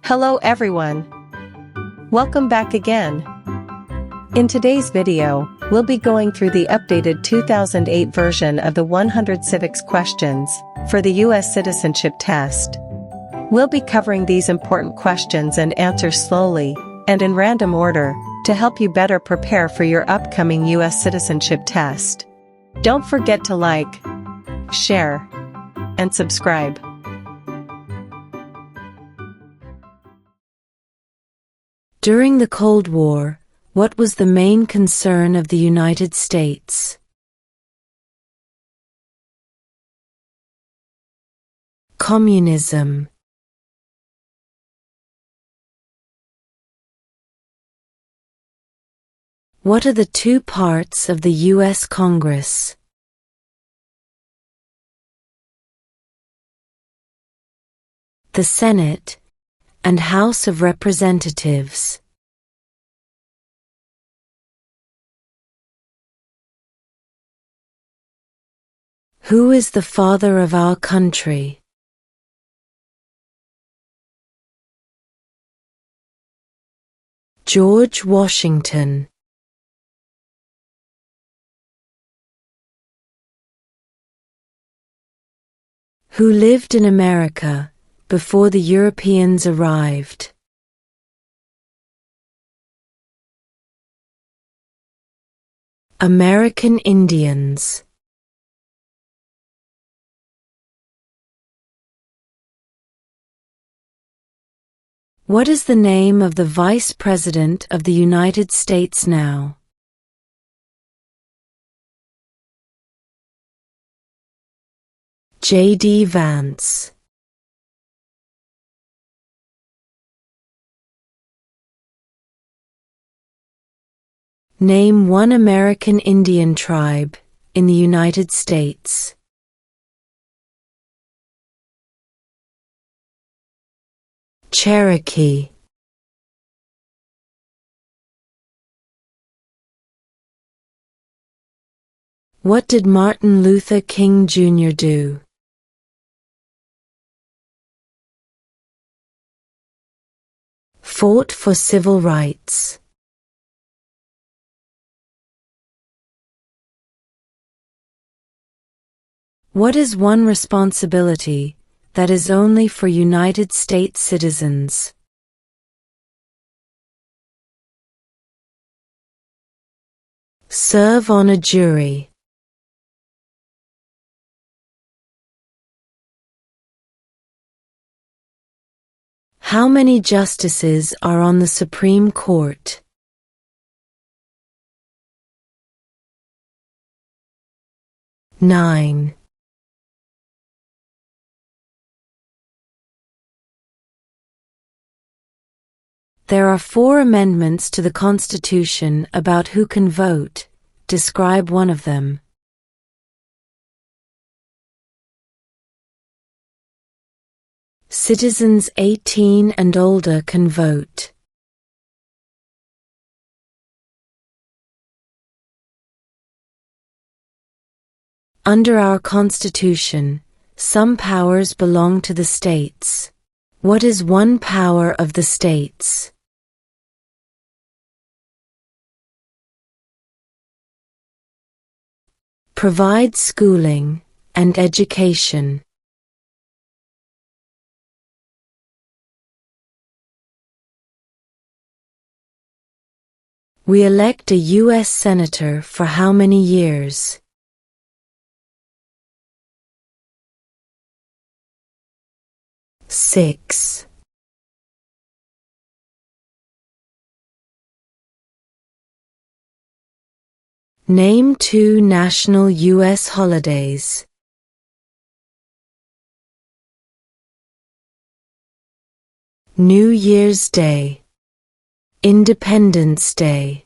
Hello everyone. Welcome back again. In today's video, we'll be going through the updated 2008 version of the 100 civics questions for the U.S. Citizenship Test. We'll be covering these important questions and answers slowly and in random order to help you better prepare for your upcoming U.S. Citizenship Test. Don't forget to like, share, and subscribe. During the Cold War, what was the main concern of the United States? Communism. What are the two parts of the U.S. Congress? The Senate and House of Representatives. Who is the father of our country? George Washington. Who lived in America before the Europeans arrived? American Indians. What is the name of the Vice President of the United States now? J.D. Vance. Name one American Indian tribe in the United States. Cherokee. What did Martin Luther King Jr. do? Fought for civil rights. What is one responsibility that is only for United States citizens? Serve on a jury. How many justices are on the Supreme Court? 9. There are 4 amendments to the Constitution about who can vote. Describe one of them. Citizens 18 and older can vote. Under our Constitution, some powers belong to the states. What is one power of the states? Provide schooling and education. We elect a U.S. Senator for how many years? 6. Name 2 national U.S. holidays. New Year's Day. Independence Day.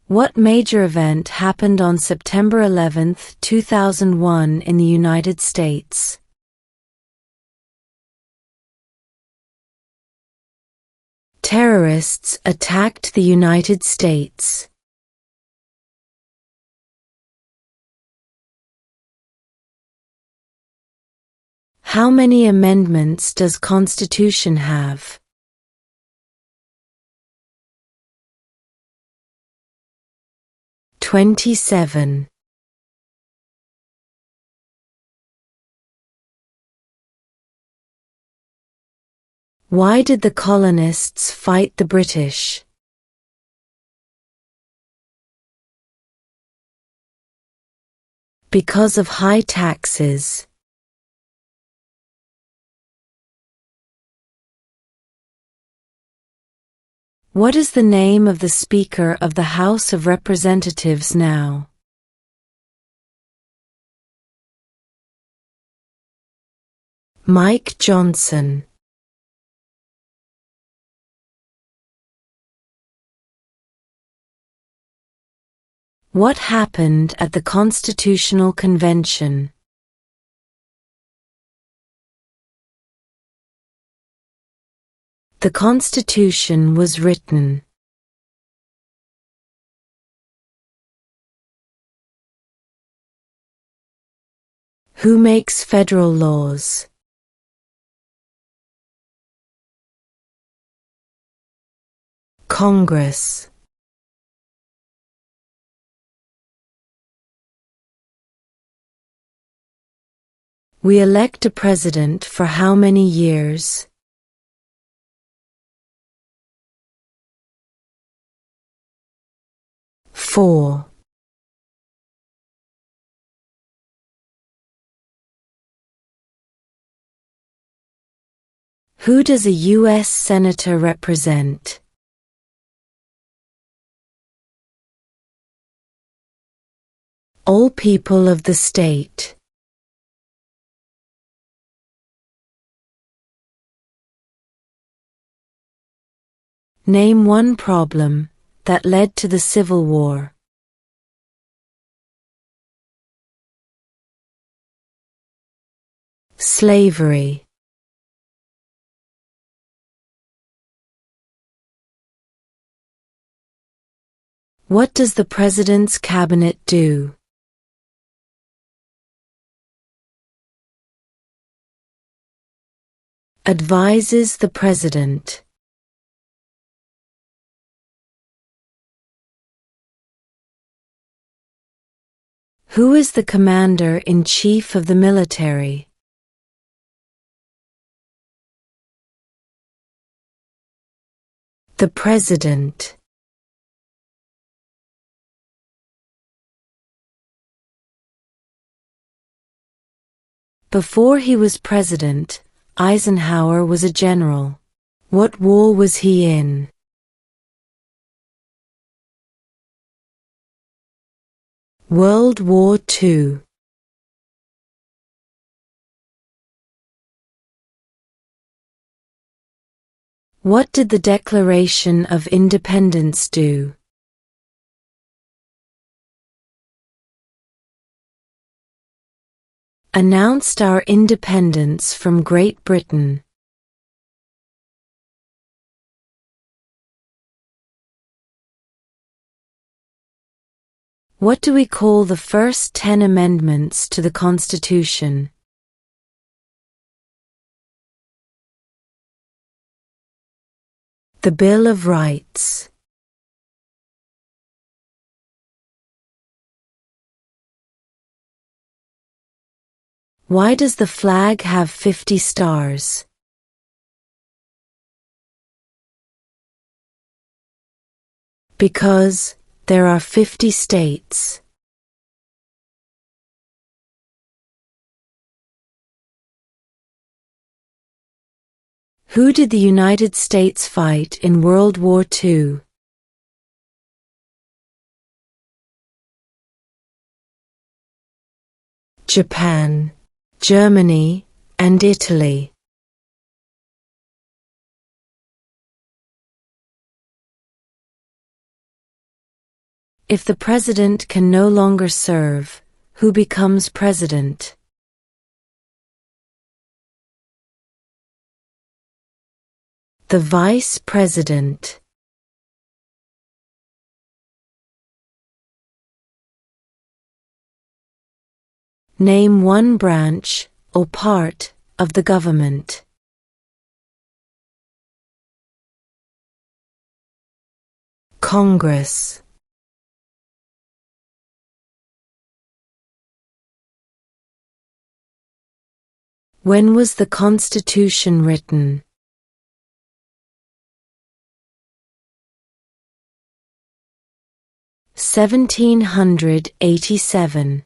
What major event happened on September 11, 2001 in the United States? Terrorists attacked the United States. How many amendments does Constitution have? (27). Why did the colonists fight the British? Because of high taxes. What is the name of the Speaker of the House of Representatives now? Mike Johnson. What happened at the Constitutional Convention? The Constitution was written. Who makes federal laws? Congress. We elect a president for how many years? Four. Who does a U.S. Senator represent? All people of the state. Name one problem that led to the Civil War. Slavery. What does the President's Cabinet do? Advises the President. Who is the Commander-in-Chief of the military? The President. Before he was president, Eisenhower was a general. What war was he in? World War II. What did the Declaration of Independence do? Announced our independence from Great Britain. What do we call the first 10 amendments to the Constitution? The Bill of Rights. Why does the flag have 50 stars? Because there are 50 states. Who did the United States fight in World War II? Japan, Germany, and Italy. If the president can no longer serve, who becomes president? The vice president. Name one branch or part of the government? Congress. When was the Constitution written? 1787.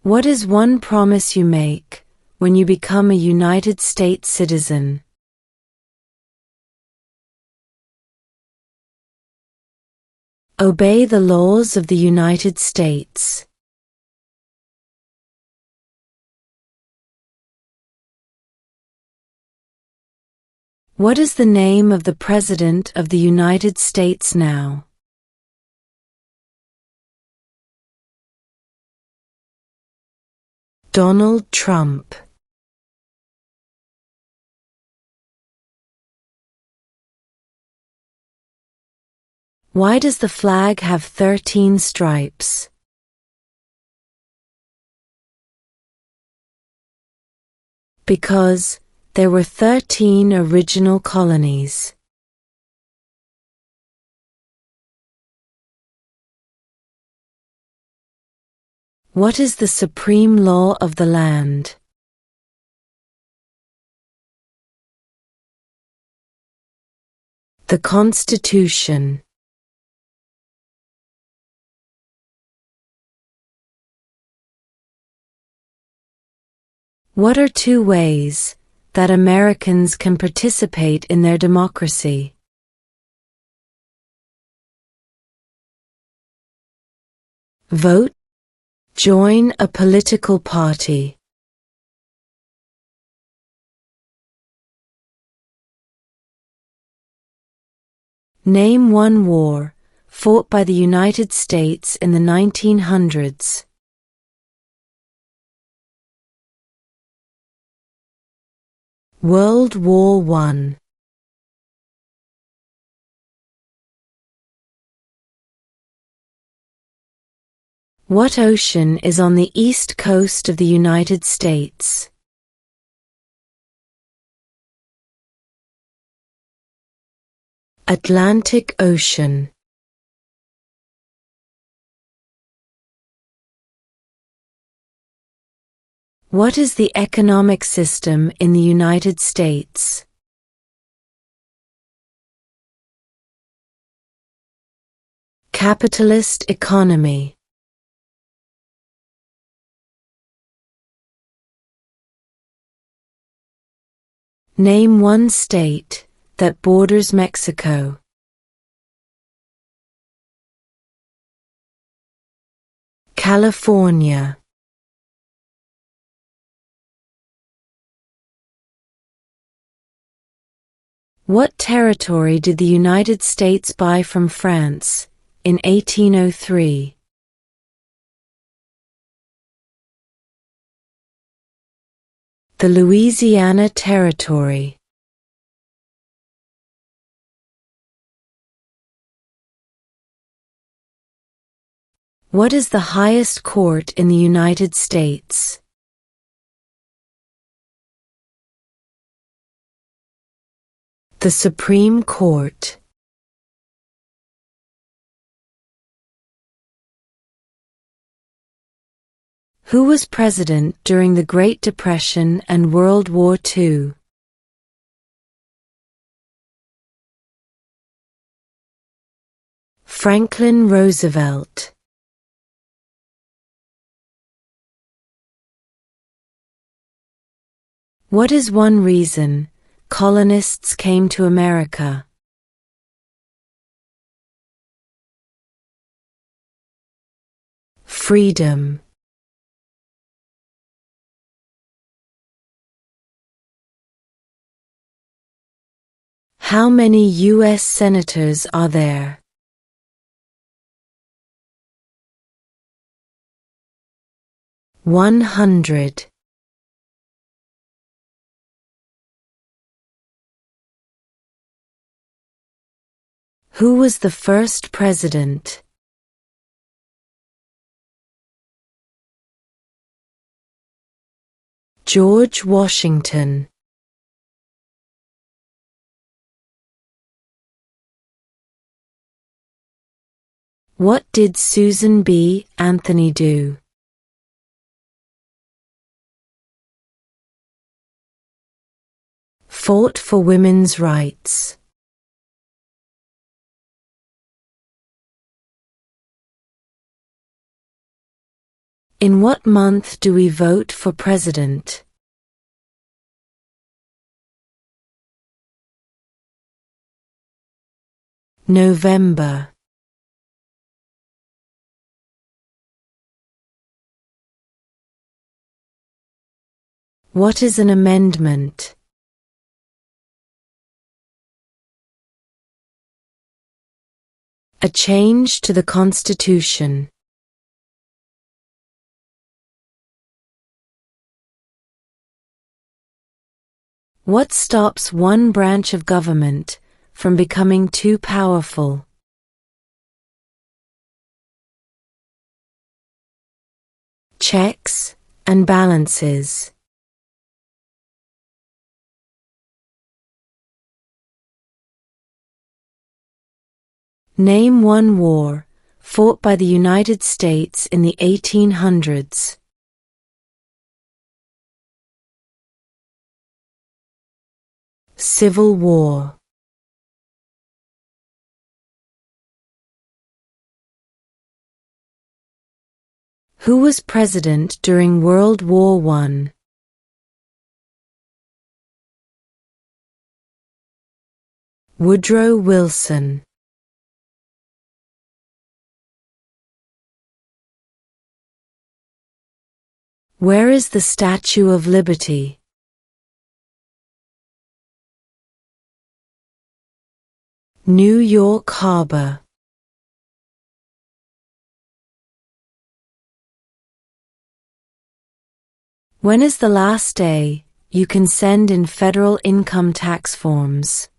What is one promise you make when you become a United States citizen? Obey the laws of the United States. What is the name of the President of the United States now? Donald Trump. Why does the flag have 13 stripes? Because there were 13 original colonies. What is the supreme law of the land? The Constitution. What are two ways that Americans can participate in their democracy? Vote. Join a political party. Name one war fought by the United States in the 1900s. World War I. What ocean is on the east coast of the United States? Atlantic Ocean. What is the economic system in the United States? Capitalist economy. Name one state that borders Mexico. California. What territory did the United States buy from France in 1803? The Louisiana Territory. What is the highest court in the United States? The Supreme Court. Who was president during the Great Depression and World War II? Franklin Roosevelt. What is one reason colonists came to America? Freedom. How many U.S. senators are there? 100. Who was the first president? George Washington. What did Susan B. Anthony do? Fought for women's rights. In what month do we vote for president? November. What is an amendment? A change to the Constitution. What stops one branch of government from becoming too powerful? Checks and balances. Name one war fought by the United States in the 1800s. Civil War. Who was president during World War I? Woodrow Wilson. Where is the Statue of Liberty? New York Harbor. When is the last day you can send in federal income tax forms?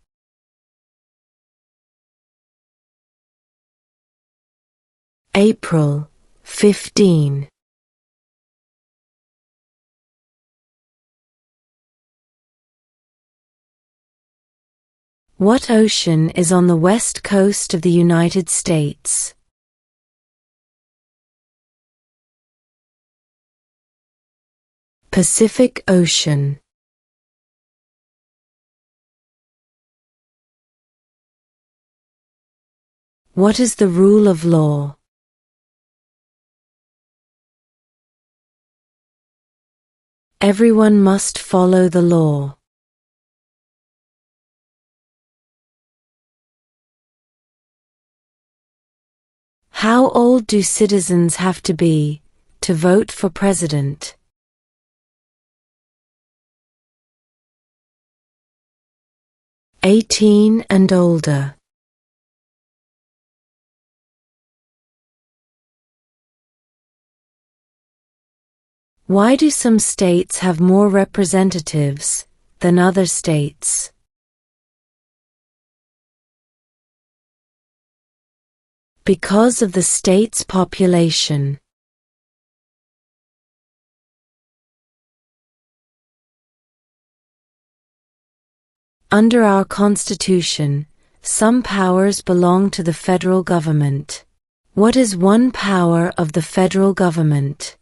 April 15. What ocean is on the west coast of the United States? Pacific Ocean. What is the rule of law? Everyone must follow the law. How old do citizens have to be to vote for president? 18 and older. Why do some states have more representatives than other states? Because of the state's population. Under our Constitution, some powers belong to the federal government. What is one power of the federal government?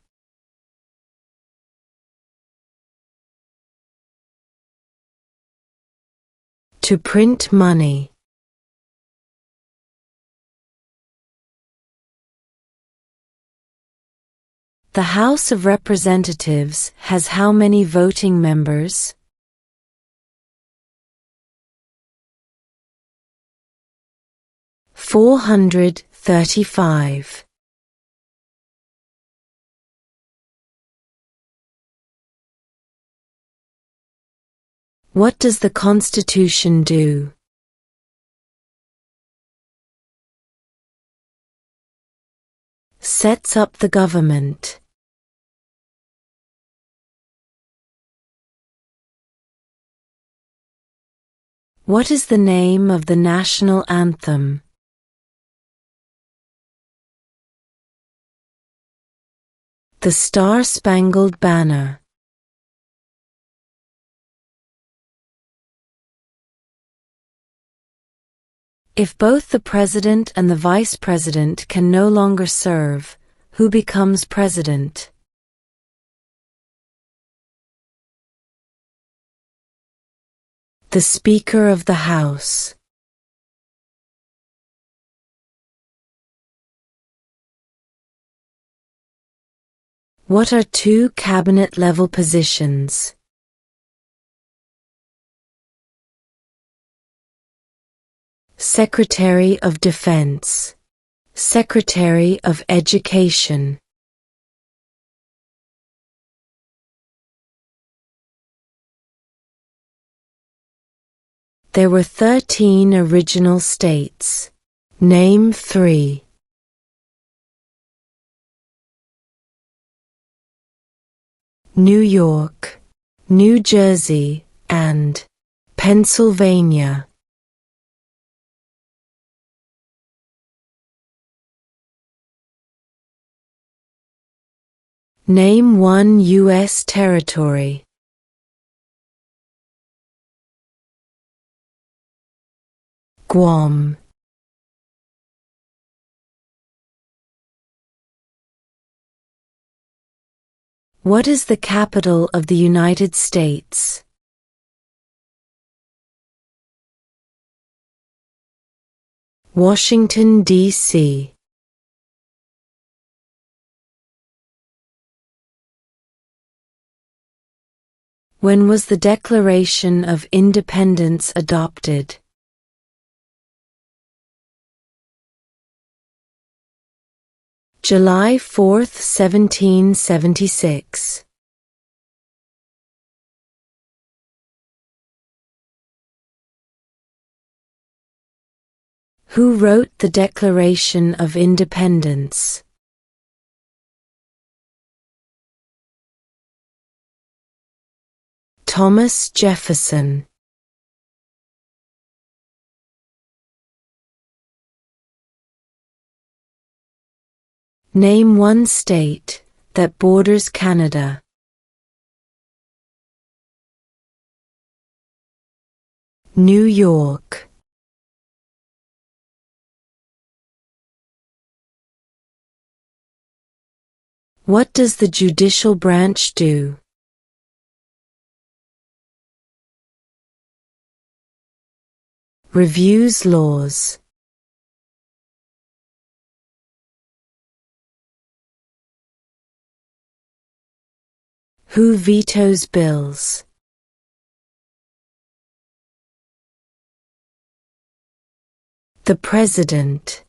To print money. The House of Representatives has how many voting members? 435. What does the Constitution do? Sets up the government. What is the name of the national anthem? The Star-Spangled Banner. If both the president and the vice president can no longer serve, who becomes president? The Speaker of the House. What are two cabinet-level positions? Secretary of Defense, Secretary of Education. There were 13 original states. Name 3. New York, New Jersey, and Pennsylvania. Name 1 U.S. territory. Guam. What is the capital of the United States? Washington, D.C. When was the Declaration of Independence adopted? July 4, 1776. Who wrote the Declaration of Independence? Thomas Jefferson. Name 1 state that borders Canada. New York. What does the judicial branch do? Reviews laws. Who vetoes bills? The President.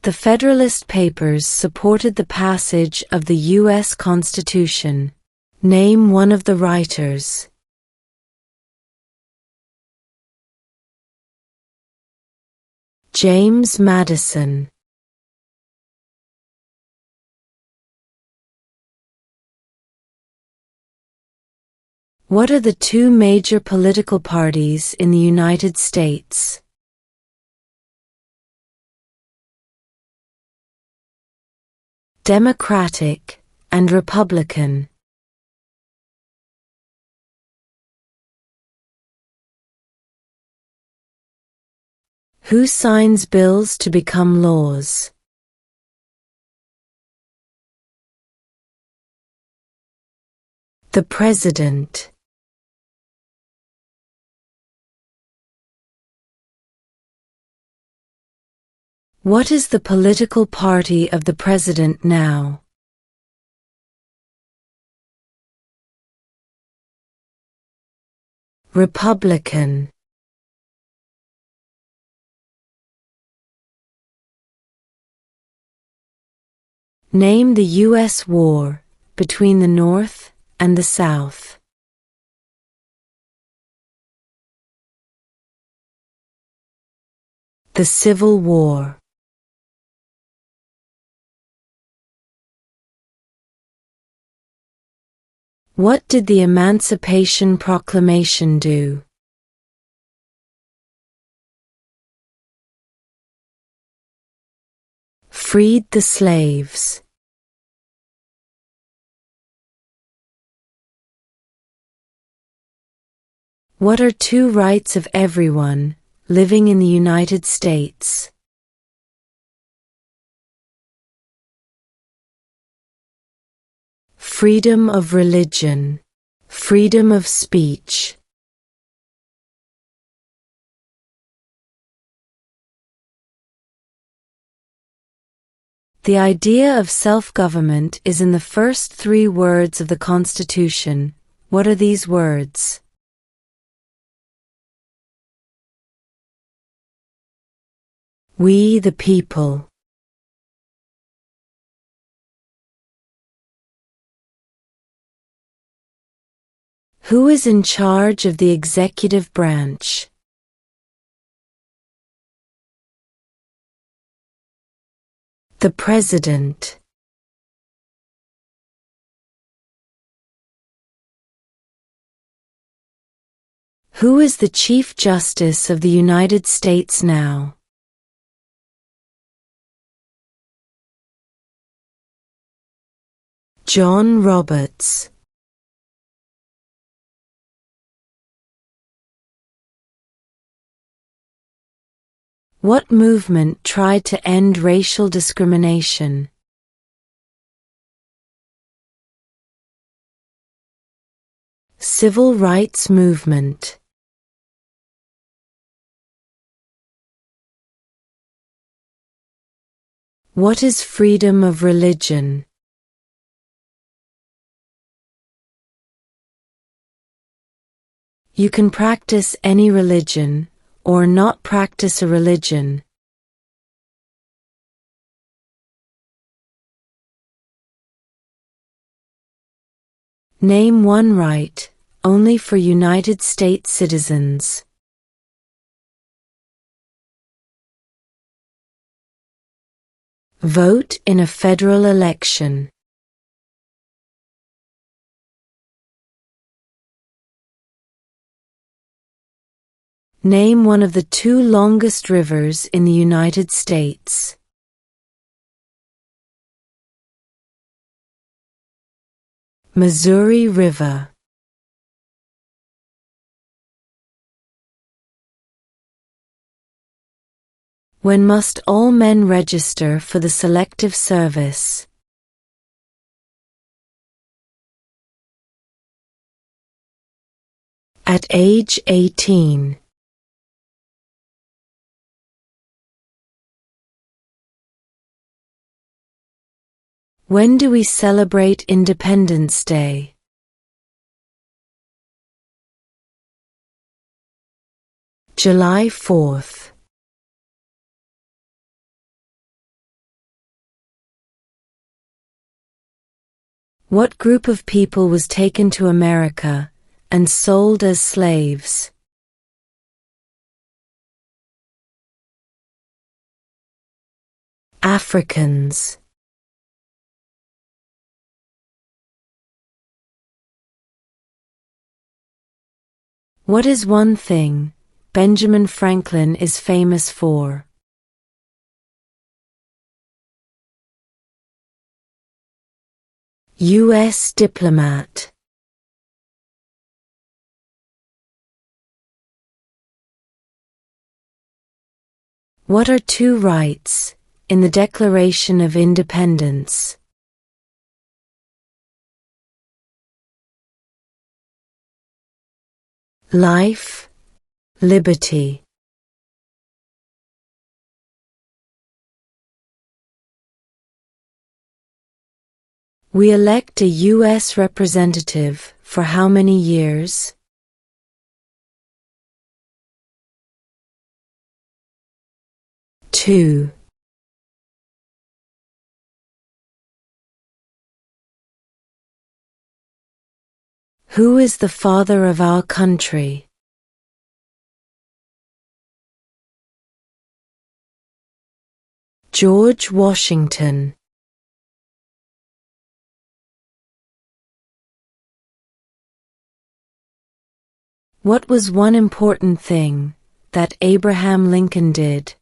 The Federalist Papers supported the passage of the U.S. Constitution. Name 1 of the writers. James Madison. What are the 2 major political parties in the United States? Democratic and Republican. Who signs bills to become laws? The President. What is the political party of the President now? Republican. Name the U.S. war between the North and the South. The Civil War. What did the Emancipation Proclamation do? Freed the slaves. What are two rights of everyone living in the United States? Freedom of religion, freedom of speech. The idea of self-government is in the first three words of the Constitution. What are these words? We the people. Who is in charge of the executive branch? The President. Who is the Chief Justice of the United States now? John Roberts. What movement tried to end racial discrimination? Civil rights movement. What is freedom of religion? You can practice any religion, or not practice a religion. Name one right, only for United States citizens. Vote in a federal election. Name one of the two longest rivers in the United States. Missouri River. When must all men register for the Selective Service? At age 18. When do we celebrate Independence Day? July 4th. What group of people was taken to America and sold as slaves? Africans. What is one thing Benjamin Franklin is famous for? U.S. diplomat. What are two rights in the Declaration of Independence? Life, liberty. We elect a U.S. representative for how many years? Two. Who is the father of our country? George Washington. What was one important thing that Abraham Lincoln did?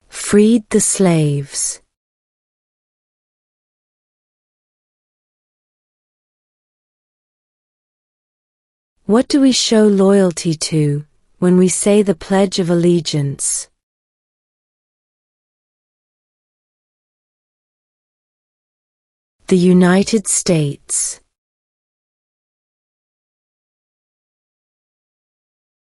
Freed the slaves. What do we show loyalty to when we say the Pledge of Allegiance? The United States.